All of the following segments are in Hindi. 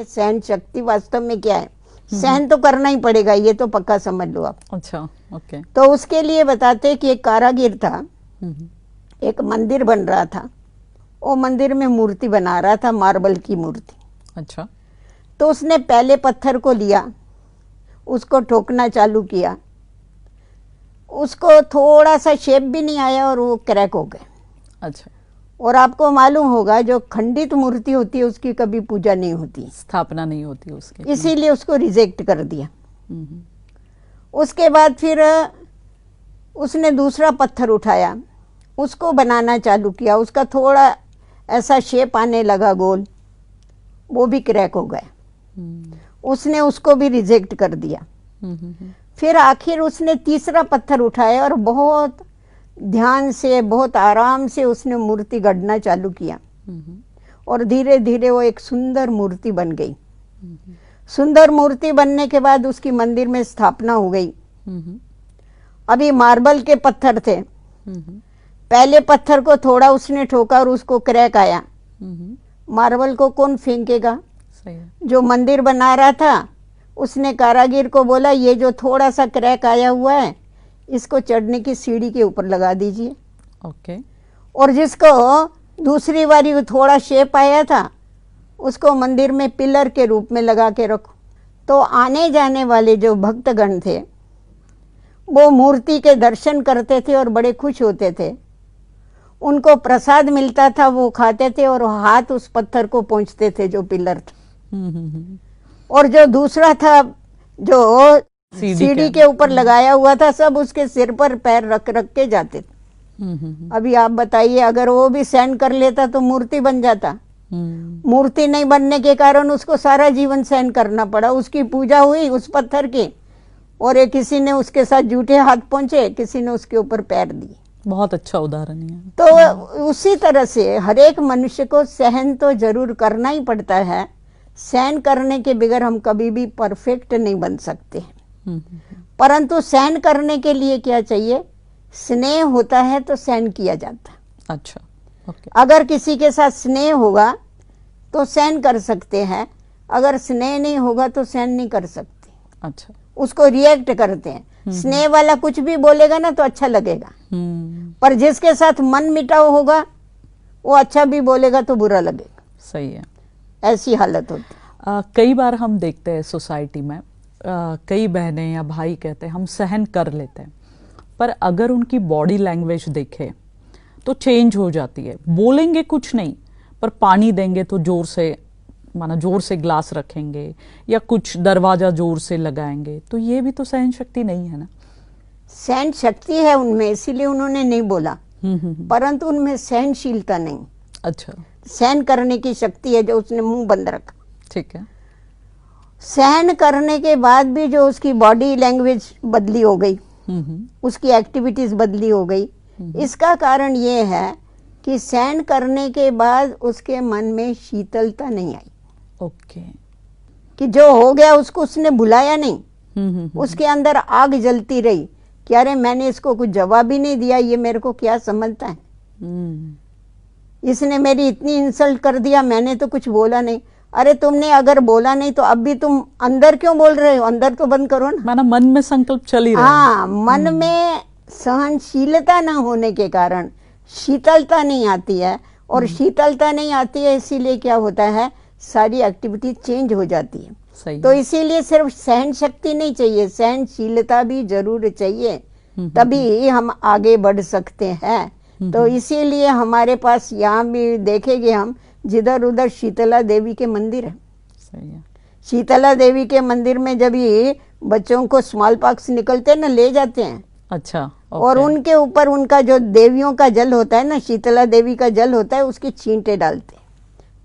सहन शक्ति वास्तव में क्या है। सहन तो करना ही पड़ेगा, ये तो पक्का समझ लो आप। अच्छा, ओके। तो उसके लिए बताते कि एक कारागिर था, एक मंदिर बन रहा था, वो मंदिर में मूर्ति बना रहा था, मार्बल की मूर्ति। अच्छा। तो उसने पहले पत्थर को लिया, उसको ठोकना चालू किया, उसको थोड़ा सा शेप भी नहीं आया और वो क्रैक हो गए। अच्छा। और आपको मालूम होगा जो खंडित मूर्ति होती है उसकी कभी पूजा नहीं होती, स्थापना नहीं होती उसकी, इसीलिए उसको रिजेक्ट कर दिया। उसके बाद फिर उसने दूसरा पत्थर उठाया, उसको बनाना चालू किया, उसका थोड़ा ऐसा शेप आने लगा गोल, वो भी क्रैक हो गया। उसने उसको भी रिजेक्ट कर दिया। फिर आखिर उसने तीसरा पत्थर उठाया और बहुत ध्यान से, बहुत आराम से उसने मूर्ति गढ़ना चालू किया और धीरे धीरे वो एक सुंदर मूर्ति बन गई। सुंदर मूर्ति बनने के बाद उसकी मंदिर में स्थापना हो गई। अभी मार्बल के पत्थर थे, पहले पत्थर को थोड़ा उसने ठोका और उसको क्रैक आया। मार्बल को कौन फेंकेगा? जो मंदिर बना रहा था उसने कारागिर को बोला ये जो थोड़ा सा क्रैक आया हुआ है इसको चढ़ने की सीढ़ी के ऊपर लगा दीजिए। ओके। और जिसको दूसरी बारी थोड़ा शेप आया था उसको मंदिर में पिलर के रूप में लगा के रखो। तो आने जाने वाले जो भक्तगण थे वो मूर्ति के दर्शन करते थे और बड़े खुश होते थे। उनको प्रसाद मिलता था, वो खाते थे और हाथ उस पत्थर को पहुंचते थे जो पिलर था। और जो दूसरा था जो सीढ़ी के ऊपर लगाया हुआ था, सब उसके सिर पर पैर रख रख के जाते थे। अभी आप बताइए अगर वो भी सहन कर लेता तो मूर्ति बन जाता। मूर्ति नहीं बनने के कारण उसको सारा जीवन सहन करना पड़ा। उसकी पूजा हुई उस पत्थर की और एक किसी ने उसके साथ जूठे हाथ पहुंचे, किसी ने उसके ऊपर पैर दिए। बहुत अच्छा उदाहरण है। तो उसी तरह से हर एक मनुष्य को सहन तो जरूर करना ही पड़ता है। सहन करने के बगैर हम कभी भी परफेक्ट नहीं बन सकते। परंतु सहन करने के लिए क्या चाहिए? स्नेह होता है तो सहन किया जाता है। अच्छा, ओके। अगर किसी के साथ स्नेह होगा तो सहन कर सकते हैं, अगर स्नेह नहीं होगा तो सहन नहीं कर सकते। अच्छा। उसको रिएक्ट करते हैं। स्नेह वाला कुछ भी बोलेगा ना तो अच्छा लगेगा, पर जिसके साथ मन मिटाव होगा वो अच्छा भी बोलेगा तो बुरा लगेगा। सही है। ऐसी हालत होती है। कई बार हम देखते हैं सोसाइटी में कई बहनें या भाई कहते हैं हम सहन कर लेते हैं, पर अगर उनकी बॉडी लैंग्वेज देखें तो चेंज हो जाती है। बोलेंगे कुछ नहीं पर पानी देंगे तो जोर से, माना जोर से ग्लास रखेंगे या कुछ दरवाजा जोर से लगाएंगे, तो ये भी तो सहन शक्ति नहीं है ना? सहन शक्ति है उनमें, इसीलिए उन्होंने नहीं बोला, परंतु उनमें सहनशीलता नहीं। अच्छा। सहन करने की शक्ति है जो उसने मुंह बंद रखा। ठीक है। सहन करने के बाद भी जो उसकी बॉडी लैंग्वेज बदली हो गई, उसकी एक्टिविटीज बदली हो गई, इसका कारण ये है कि सहन करने के बाद उसके मन में शीतलता नहीं आई। ओके। कि जो हो गया उसको उसने भुलाया नहीं। उसके अंदर आग जलती रही कि अरे मैंने इसको कुछ जवाब ही नहीं दिया, ये मेरे को क्या समझता है, इसने मेरी इतनी इंसल्ट कर दिया, मैंने तो कुछ बोला नहीं। अरे तुमने अगर बोला नहीं तो अब भी तुम अंदर क्यों बोल रहे हो? अंदर तो बंद करो ना। माना मन में संकल्प चल ही रहा है। हाँ, मन में सहनशीलता न होने के कारण शीतलता नहीं आती है, और शीतलता नहीं आती है इसीलिए क्या होता है, सारी एक्टिविटी चेंज हो जाती है। सही। तो इसीलिए सिर्फ सहन शक्ति नहीं चाहिए, सहनशीलता भी जरूर चाहिए, तभी हम आगे बढ़ सकते हैं। तो इसीलिए हमारे पास यहाँ भी देखेंगे हम, जिधर उधर शीतला देवी के मंदिर है। सही है। शीतला देवी के मंदिर में जब ये बच्चों को स्मॉल पॉक्स निकलते हैं ना, ले जाते हैं। अच्छा। और उनके ऊपर उनका जो देवियों का जल होता है ना, शीतला देवी का जल होता है, उसकी छींटे डालते हैं,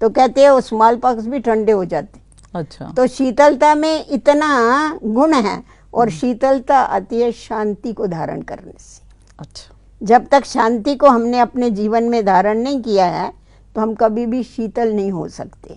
तो कहते हैं वो स्मॉल पॉक्स भी ठंडे हो जाते हैं। अच्छा। तो शीतलता में इतना गुण है, और शीतलता आती है शांति को धारण करने से। अच्छा। जब तक शांति को हमने अपने जीवन में धारण नहीं किया है तो हम कभी भी शीतल नहीं हो सकते।